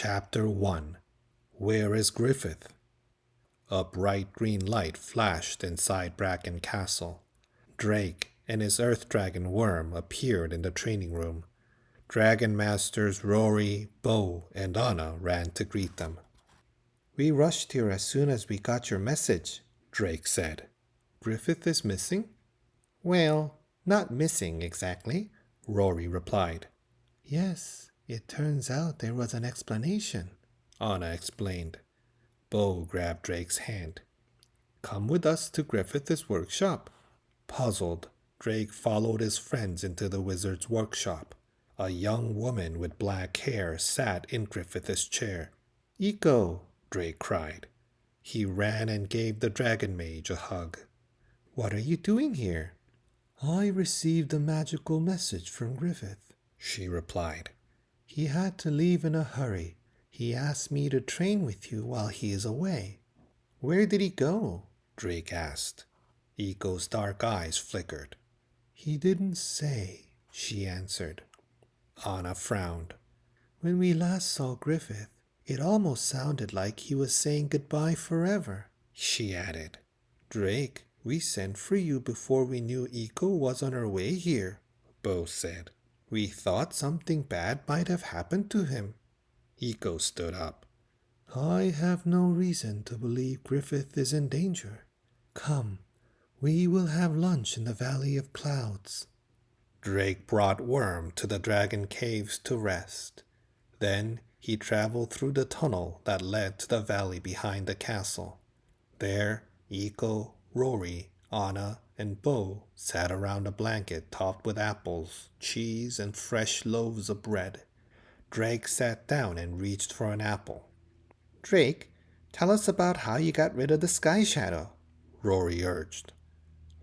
Chapter 1. Where is Griffith? A bright green light flashed inside Bracken Castle. Drake and his Earth Dragon Worm appeared in the training room. Dragon Masters Rory, Bo, and Anna ran to greet them. "We rushed here as soon as we got your message," Drake said. "Griffith is missing?" "Well, not missing exactly," Rory replied. "Yes, it turns out there was an explanation," Anna explained. Bo grabbed Drake's hand. "Come with us to Griffith's workshop." Puzzled, Drake followed his friends into the wizard's workshop. A young woman with black hair sat in Griffith's chair. "Eiko!" Drake cried. He ran and gave the dragon mage a hug. "What are you doing here?" "I received a magical message from Griffith," she replied. "He had to leave in a hurry. He asked me to train with you while he is away." "Where did he go?" Drake asked. Eiko's dark eyes flickered. "He didn't say," she answered. Anna frowned. "When we last saw Griffith, it almost sounded like he was saying goodbye forever," she added. "Drake, we sent for you before we knew Eiko was on her way here," Bo said. "We thought something bad might have happened to him." Eiko stood up. "I have no reason to believe Griffith is in danger. Come, we will have lunch in the Valley of Clouds." Drake brought Worm to the dragon caves to rest. Then he traveled through the tunnel that led to the valley behind the castle. There, Eiko, Rory, Anna, and Bo sat around a blanket topped with apples, cheese, and fresh loaves of bread. Drake sat down and reached for an apple. "Drake, tell us about how you got rid of the Sky Shadow," Rory urged.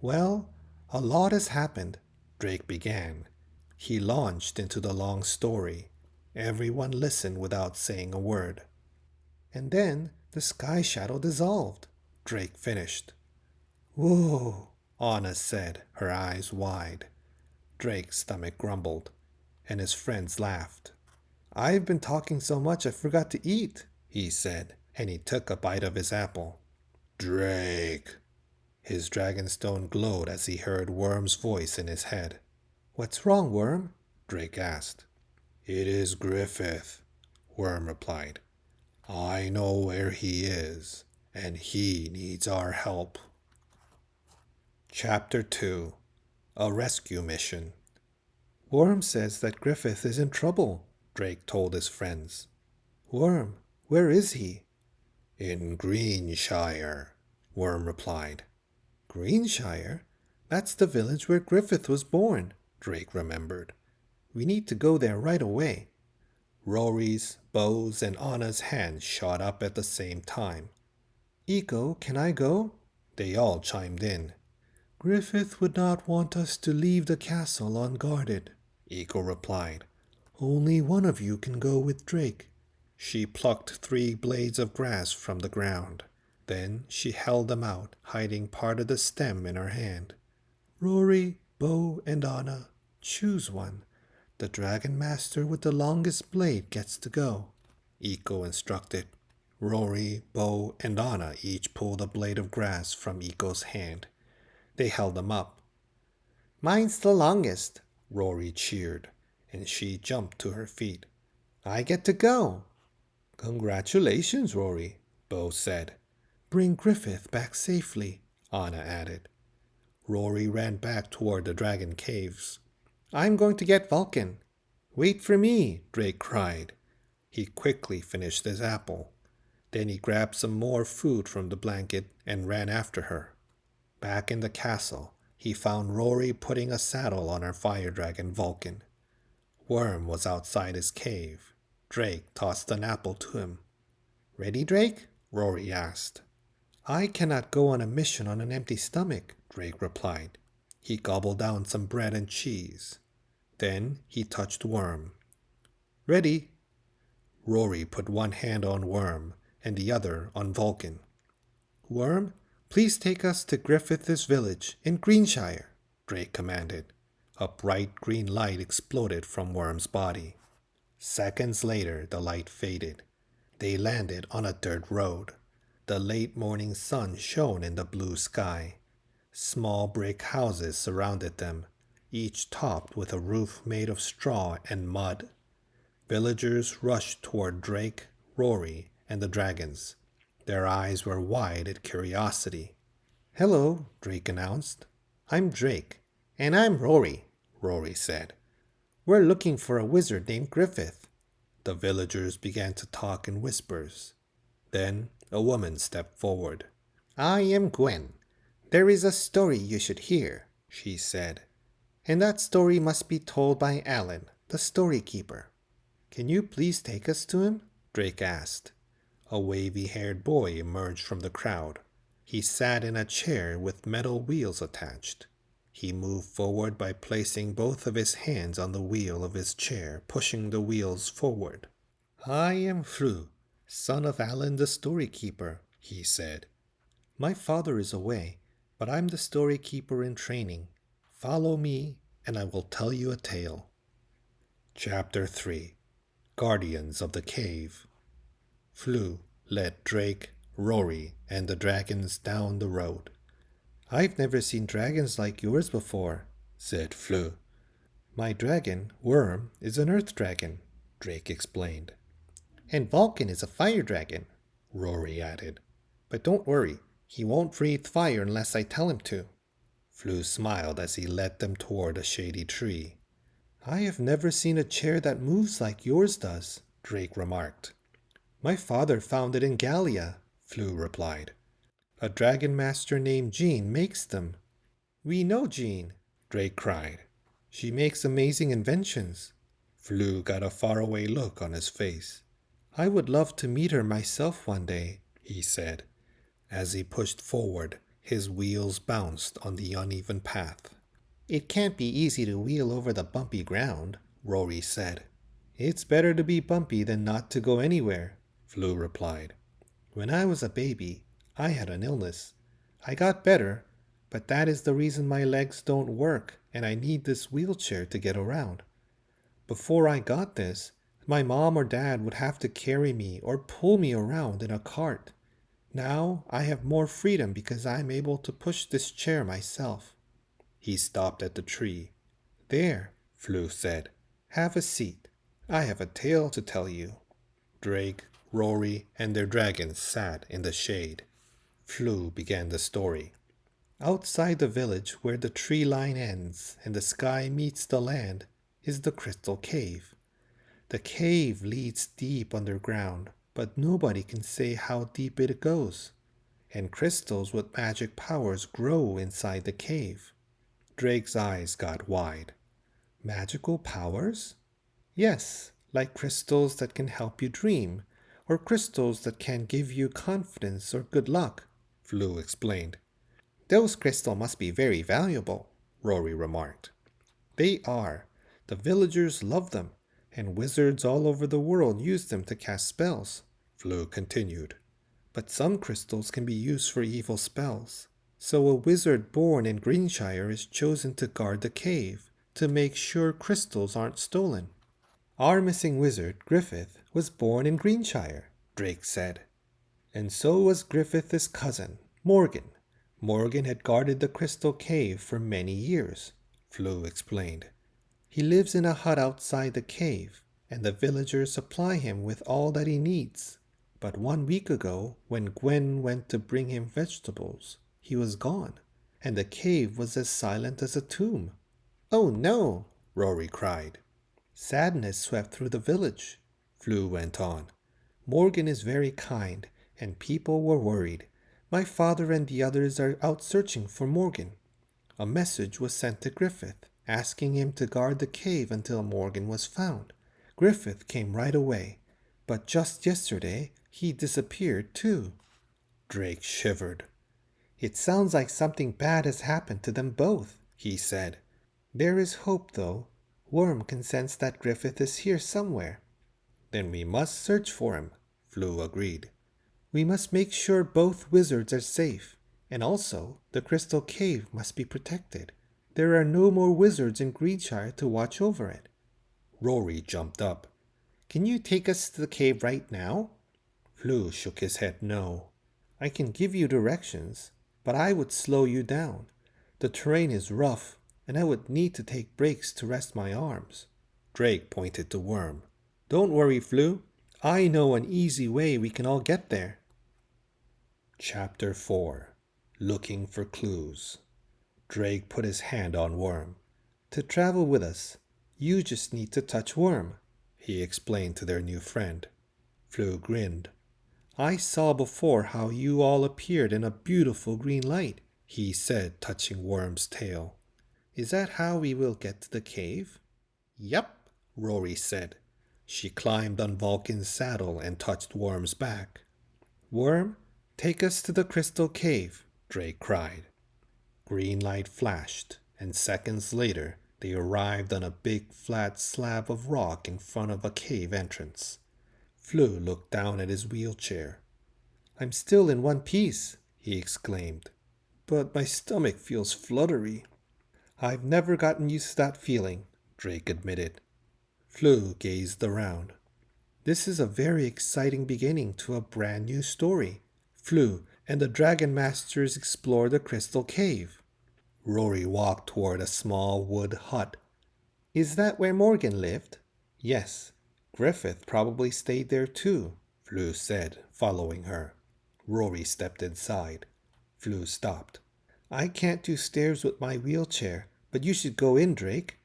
"Well, a lot has happened," Drake began. He launched into the long story. Everyone listened without saying a word. "And then the Sky Shadow dissolved," Drake finished. "Whoa," Anna said, her eyes wide. Drake's stomach grumbled, and his friends laughed. "I've been talking so much I forgot to eat," he said, and he took a bite of his apple. "Drake!" His dragonstone glowed as he heard Worm's voice in his head. "What's wrong, Worm?" Drake asked. "It is Griffith," Worm replied. "I know where he is, and he needs our help." Chapter 2. A Rescue Mission. "Worm says that Griffith is in trouble," Drake told his friends. "Worm, where is he?" "In Greenshire," Worm replied. "Greenshire? That's the village where Griffith was born," Drake remembered. "We need to go there right away." Rory's, Bo's, and Anna's hands shot up at the same time. "Eiko, can I go?" They all chimed in. "Griffith would not want us to leave the castle unguarded," Eiko replied. "Only one of you can go with Drake." She plucked 3 blades of grass from the ground. Then she held them out, hiding part of the stem in her hand. "Rory, Bo, and Anna, choose one. The Dragon Master with the longest blade gets to go," Eiko instructed. Rory, Bo, and Anna each pulled a blade of grass from Eiko's hand. They held them up. "Mine's the longest," Rory cheered, and she jumped to her feet. "I get to go." "Congratulations, Rory," Bo said. "Bring Griffith back safely," Anna added. Rory ran back toward the dragon caves. "I'm going to get Vulcan." "Wait for me," Drake cried. He quickly finished his apple. Then he grabbed some more food from the blanket and ran after her. Back in the castle, he found Rory putting a saddle on her fire dragon Vulcan. Worm was outside his cave. Drake tossed an apple to him. "Ready, Drake?" Rory asked. "I cannot go on a mission on an empty stomach," Drake replied. He gobbled down some bread and cheese. Then he touched Worm. "Ready?" Rory put one hand on Worm and the other on Vulcan. "Worm, please take us to Griffith's village in Greenshire," Drake commanded. A bright green light exploded from Worm's body. Seconds later, the light faded. They landed on a dirt road. The late morning sun shone in the blue sky. Small brick houses surrounded them, each topped with a roof made of straw and mud. Villagers rushed toward Drake, Rory, and the dragons. Their eyes were wide at curiosity. "Hello," Drake announced. "I'm Drake." "And I'm Rory," Rory said. "We're looking for a wizard named Griffith." The villagers began to talk in whispers. Then a woman stepped forward. "I am Gwen. There is a story you should hear," she said. "And that story must be told by Alan, the story keeper." "Can you please take us to him?" Drake asked. A wavy-haired boy emerged from the crowd. He sat in a chair with metal wheels attached. He moved forward by placing both of his hands on the wheel of his chair, pushing the wheels forward. "I am Flu, son of Alan the story keeper," he said. "My father is away, but I'm the story keeper in training. Follow me, and I will tell you a tale." Chapter 3. Guardians of the Cave. Flu led Drake, Rory, and the dragons down the road. "I've never seen dragons like yours before," said Flu. "My dragon, Worm, is an earth dragon," Drake explained. "And Vulcan is a fire dragon," Rory added. "But don't worry, he won't breathe fire unless I tell him to." Flu smiled as he led them toward a shady tree. "I have never seen a chair that moves like yours does," Drake remarked. "My father found it in Gallia," Flu replied. "A dragon master named Jean makes them." "We know Jean," Drake cried. "She makes amazing inventions." Flu got a faraway look on his face. "I would love to meet her myself one day," he said. As he pushed forward, his wheels bounced on the uneven path. "It can't be easy to wheel over the bumpy ground," Rory said. "It's better to be bumpy than not to go anywhere," Flu replied. "When I was a baby, I had an illness. I got better, but that is the reason my legs don't work and I need this wheelchair to get around. Before I got this, my mom or dad would have to carry me or pull me around in a cart. Now I have more freedom because I'm able to push this chair myself." He stopped at the tree. "There," Flu said. "Have a seat. I have a tale to tell you." Drake, Rory, and their dragons sat in the shade. Flu began the story. "Outside the village where the tree line ends and the sky meets the land is the Crystal Cave. The cave leads deep underground, but nobody can say how deep it goes. And crystals with magic powers grow inside the cave." Drake's eyes got wide. "Magical powers?" "Yes, like crystals that can help you dream, or crystals that can give you confidence or good luck," Flu explained. "Those crystals must be very valuable," Rory remarked. "They are. The villagers love them, and wizards all over the world use them to cast spells," Flu continued. "But some crystals can be used for evil spells, so a wizard born in Greenshire is chosen to guard the cave to make sure crystals aren't stolen." "Our missing wizard, Griffith, was born in Greenshire," Drake said. "And so was Griffith's cousin, Morgan. Morgan had guarded the Crystal Cave for many years," Flu explained. "He lives in a hut outside the cave, and the villagers supply him with all that he needs. But 1 week ago, when Gwen went to bring him vegetables, he was gone, and the cave was as silent as a tomb." "Oh no!" Rory cried. "Sadness swept through the village," Flu went on. "Morgan is very kind, and people were worried. My father and the others are out searching for Morgan. A message was sent to Griffith, asking him to guard the cave until Morgan was found. Griffith came right away, but just yesterday he disappeared too." Drake shivered. "It sounds like something bad has happened to them both," he said. "There is hope, though. Worm can sense that Griffith is here somewhere." "Then we must search for him," Flu agreed. "We must make sure both wizards are safe, and also the Crystal Cave must be protected. There are no more wizards in Greenshire to watch over it." Rory jumped up. "Can you take us to the cave right now?" Flu shook his head no. I can give you directions, but I would slow you down. The terrain is rough, and I would need to take breaks to rest my arms. Drake pointed to Worm. Don't worry, Flu. I know an easy way we can all get there. Chapter 4. Looking for Clues. Drake put his hand on Worm. To travel with us, you just need to touch Worm, he explained to their new friend. Flu grinned. I saw before how you all appeared in a beautiful green light, he said, touching Worm's tail. Is that how we will get to the cave? Yep, Rory said. She climbed on Vulcan's saddle and touched Worm's back. Worm, take us to the crystal cave, Drake cried. Green light flashed, and seconds later they arrived on a big flat slab of rock in front of a cave entrance. Flu looked down at his wheelchair. I'm still in one piece, he exclaimed, but my stomach feels fluttery. I've never gotten used to that feeling, Drake admitted. Flu gazed around. This is a very exciting beginning to a brand new story. Flu and the Dragon Masters explore the Crystal Cave. Rory walked toward a small wood hut. Is that where Morgan lived? Yes. Griffith probably stayed there too, Flu said, following her. Rory stepped inside. Flu stopped. I can't do stairs with my wheelchair, but you should go in, Drake.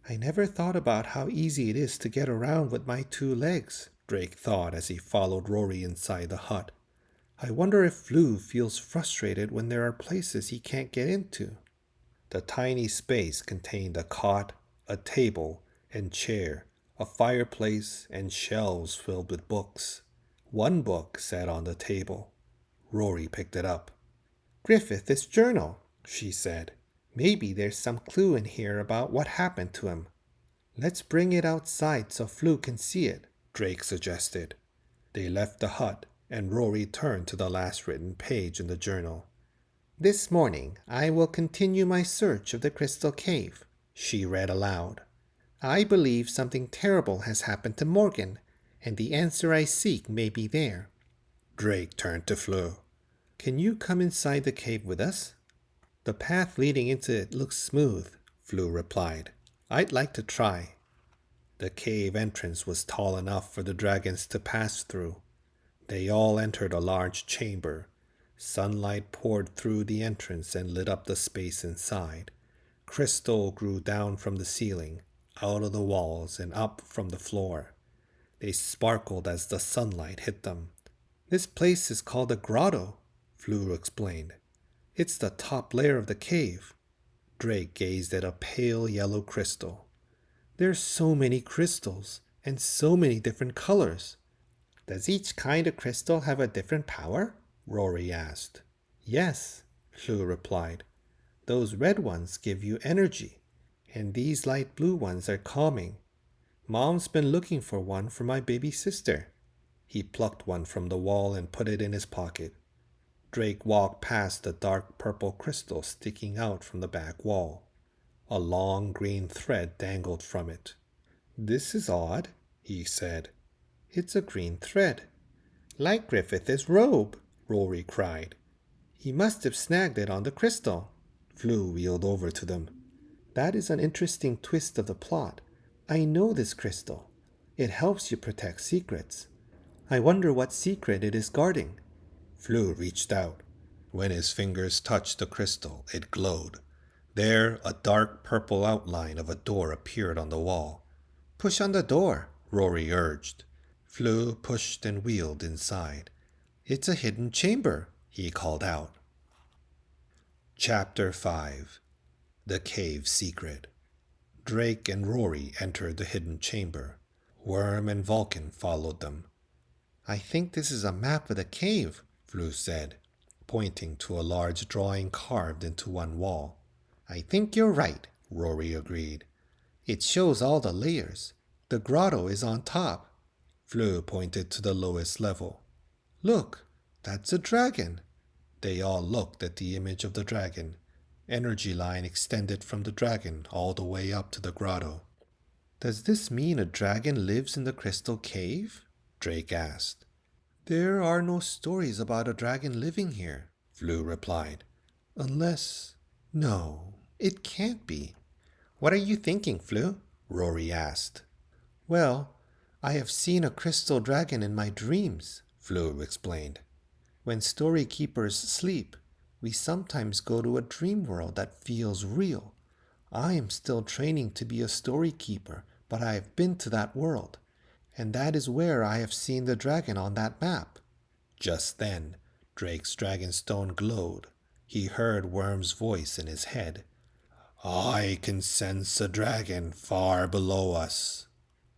I never thought about how easy it is to get around with my 2 legs, Drake thought as he followed Rory inside the hut. I wonder if Flu feels frustrated when there are places he can't get into. The tiny space contained a cot, a table, and chair, a fireplace, and shelves filled with books. One book sat on the table. Rory picked it up. Griffith's journal, she said. Maybe there's some clue in here about what happened to him. Let's bring it outside so Flu can see it, Drake suggested. They left the hut, and Rory turned to the last written page in the journal. This morning I will continue my search of the Crystal Cave, she read aloud. I believe something terrible has happened to Morgan, and the answer I seek may be there. Drake turned to Flu. Can you come inside the cave with us? The path leading into it looks smooth, Flu replied. I'd like to try. The cave entrance was tall enough for the dragons to pass through. They all entered a large chamber. Sunlight poured through the entrance and lit up the space inside. Crystal grew down from the ceiling, out of the walls, and up from the floor. They sparkled as the sunlight hit them. This place is called a grotto, Flu explained. It's the top layer of the cave. Drake gazed at a pale yellow crystal. There's so many crystals, and so many different colors. Does each kind of crystal have a different power? Rory asked. Yes, Flu replied. Those red ones give you energy, and these light blue ones are calming. Mom's been looking for one for my baby sister. He plucked one from the wall and put it in his pocket. Drake walked past the dark purple crystal sticking out from the back wall. A long green thread dangled from it. This is odd, he said. It's a green thread. Like Griffith's robe, Rory cried. He must have snagged it on the crystal. Flu wheeled over to them. That is an interesting twist of the plot. I know this crystal. It helps you protect secrets. I wonder what secret it is guarding. Flu reached out. When his fingers touched the crystal, it glowed. There, a dark purple outline of a door appeared on the wall. Push on the door, Rory urged. Flu pushed and wheeled inside. It's a hidden chamber, he called out. Chapter 5. The Cave Secret. Drake and Rory entered the hidden chamber. Worm and Vulcan followed them. I think this is a map of the cave, Flu said, pointing to a large drawing carved into one wall. I think you're right, Rory agreed. It shows all the layers. The grotto is on top. Flu pointed to the lowest level. Look, that's a dragon. They all looked at the image of the dragon. Energy line extended from the dragon all the way up to the grotto. Does this mean a dragon lives in the crystal cave? Drake asked. There are no stories about a dragon living here, Flu replied. Unless... No, it can't be. What are you thinking, Flu? Rory asked. Well, I have seen a crystal dragon in my dreams, Flu explained. When story keepers sleep, we sometimes go to a dream world that feels real. I am still training to be a story keeper, but I have been to that world, and that is where I have seen the dragon on that map. Just then, Drake's dragonstone glowed. He heard Worm's voice in his head. I can sense a dragon far below us.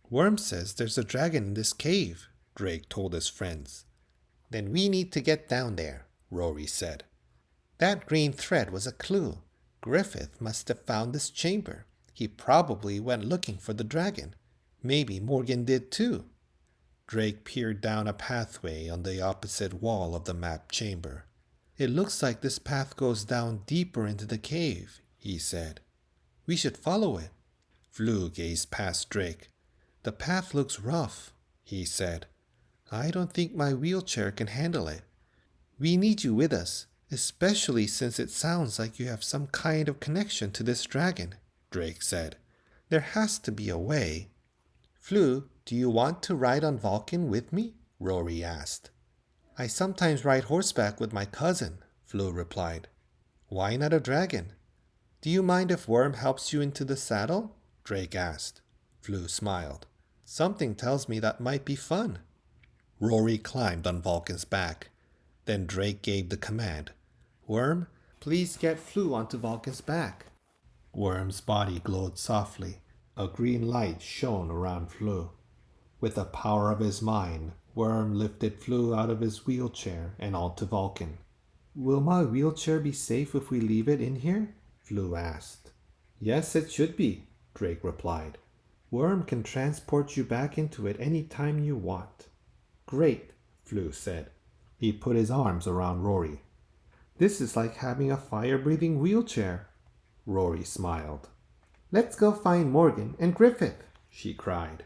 Worm says there's a dragon in this cave, Drake told his friends. Then we need to get down there, Rory said. That green thread was a clue. Griffith must have found this chamber. He probably went looking for the dragon. Maybe Morgan did too. Drake peered down a pathway on the opposite wall of the map chamber. It looks like this path goes down deeper into the cave, he said. We should follow it. Flu gazed past Drake. The path looks rough, he said. I don't think my wheelchair can handle it. We need you with us, especially since it sounds like you have some kind of connection to this dragon, Drake said. There has to be a way. Flu, do you want to ride on Vulcan with me? Rory asked. I sometimes ride horseback with my cousin, Flu replied. Why not a dragon? Do you mind if Worm helps you into the saddle? Drake asked. Flu smiled. Something tells me that might be fun. Rory climbed on Vulcan's back. Then Drake gave the command. Worm, please get Flu onto Vulcan's back. Worm's body glowed softly. A green light shone around Flu. With the power of his mind, Worm lifted Flu out of his wheelchair and onto Vulcan. Will my wheelchair be safe if we leave it in here? Flu asked. Yes, it should be, Drake replied. Worm can transport you back into it any time you want. Great, Flu said. He put his arms around Rory. This is like having a fire-breathing wheelchair. Rory smiled. Let's go find Morgan and Griffith, she cried.